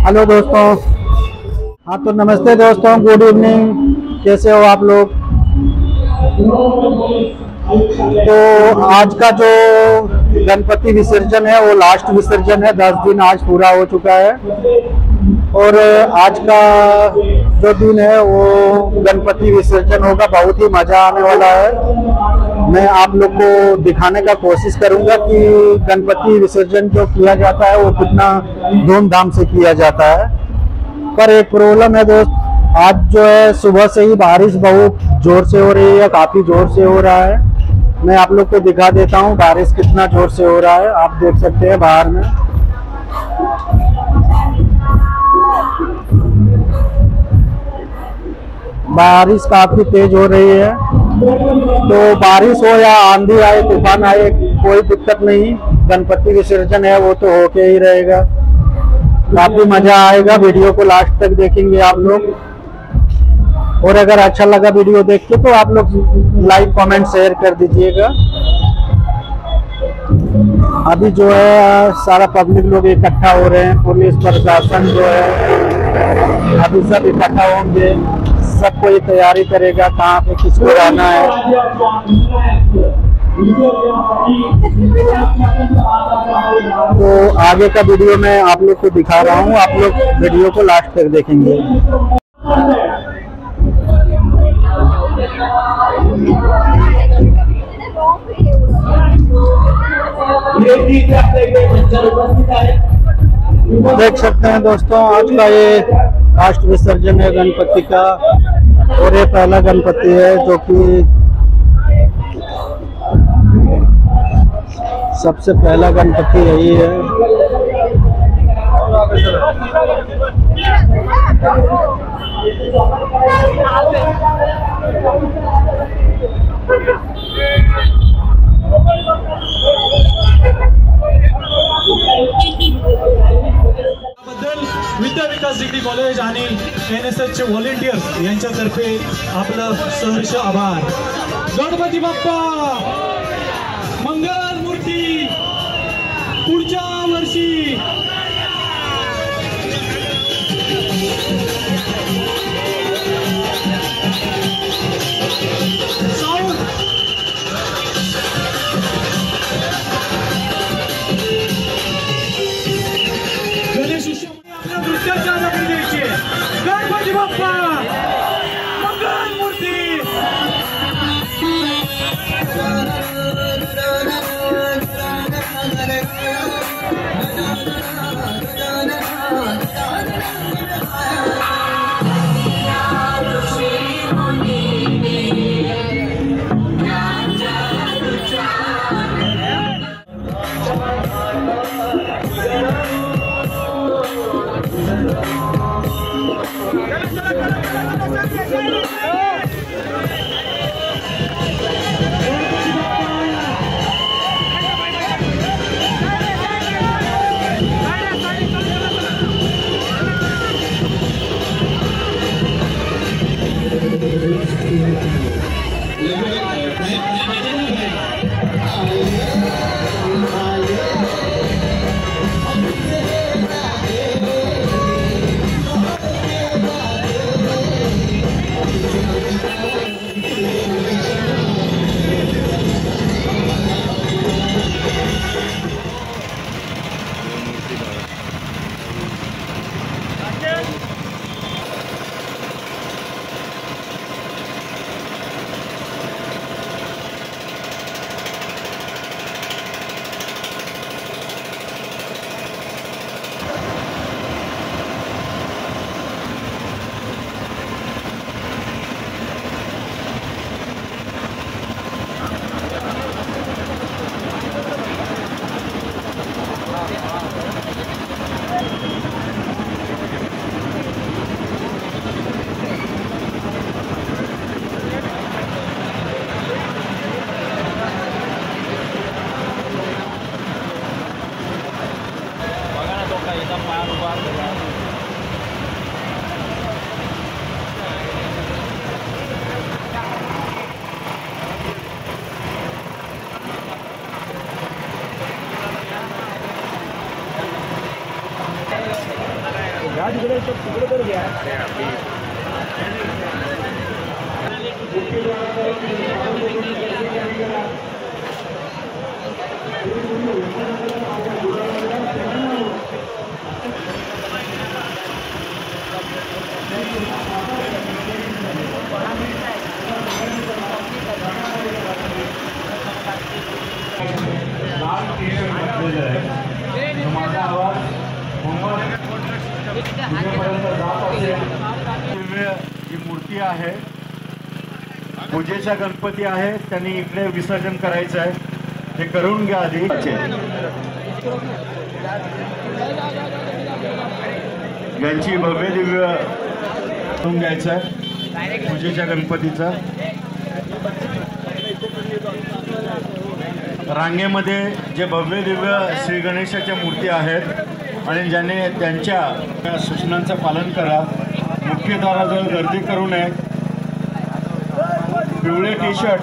Hello दोस्तों। हाँ तो नमस्ते दोस्तों, गुड इवनिंग। कैसे हो आप लोग? तो आज का जो गणपति विसर्जन है वो लास्ट विसर्जन है। 10 दिन आज पूरा हो चुका है और आज का जो दिन है वो गणपति विसर्जन होगा। बहुत ही मजा आने वाला है। मैं आप लोग को दिखाने का कोशिश करूंगा कि गणपति विसर्जन जो किया जाता है वो कितना धूमधाम से किया जाता है। पर एक प्रॉब्लम है दोस्त, आज जो है सुबह से ही बारिश बहुत जोर से हो रही है, काफी जोर से हो रहा है। मैं आप लोग को दिखा देता हूँ बारिश कितना जोर से हो रहा है। आप देख सकते हैं बाहर में बारिश काफी तेज हो रही है। तो बारिश हो या आंधी आए, तूफान आए, कोई दिक्कत नहीं। गणपति विसर्जन है वो तो होके ही रहेगा। काफी मजा आएगा। वीडियो को लास्ट तक देखेंगे आप लोग और अगर अच्छा लगा वीडियो देख के तो आप लोग लाइक कमेंट शेयर कर दीजिएगा। अभी जो है सारा पब्लिक लोग इकट्ठा हो रहे हैं। पुलिस प्रशासन जो है अभी सब इकट्ठा होंगे, सब कोई तैयारी करेगा कहाँ पे किसको रहना है। तो आगे का वीडियो मैं आप लोग को दिखा रहा हूँ, आप लोग वीडियो को लास्ट तक देखेंगे। देख सकते हैं दोस्तों, आज का ये लास्ट विसर्जन है गणपति का और ये पहला गणपति है जो कि सबसे पहला गणपति यही है। विद्या विकास डिग्री कॉलेज आणि NSS चे व्हॉलेंटियर्स यांच्यातर्फे आपलं सहर्ष आभार। गणपती बाप्पा मंगल मूर्ती पुढच्या वर्षी। गणपती बाप्पा मंगल मूर्ती। लाल टी शर्ट घातलेलं आहे. माझा आवाज तिथेपर्यंत जात असेल. दिव्य जी मूर्ती आहे, पूजेचा गणपती आहे, त्यांनी इकडे विसर्जन करायचं आहे. ते करून घ्या आधी. यांची भव्य दिव्य करून घ्यायचं आहे पूजेच्या गणपतीचा. रांगेमध्ये जे भव्य दिव्य श्री गणेशाच्या मूर्ती आहेत आणि ज्याने त्यांच्या सूचनांचं पालन करा. मुख्य दाराजवळ गर्दी करू नये. पिवळे टी शर्ट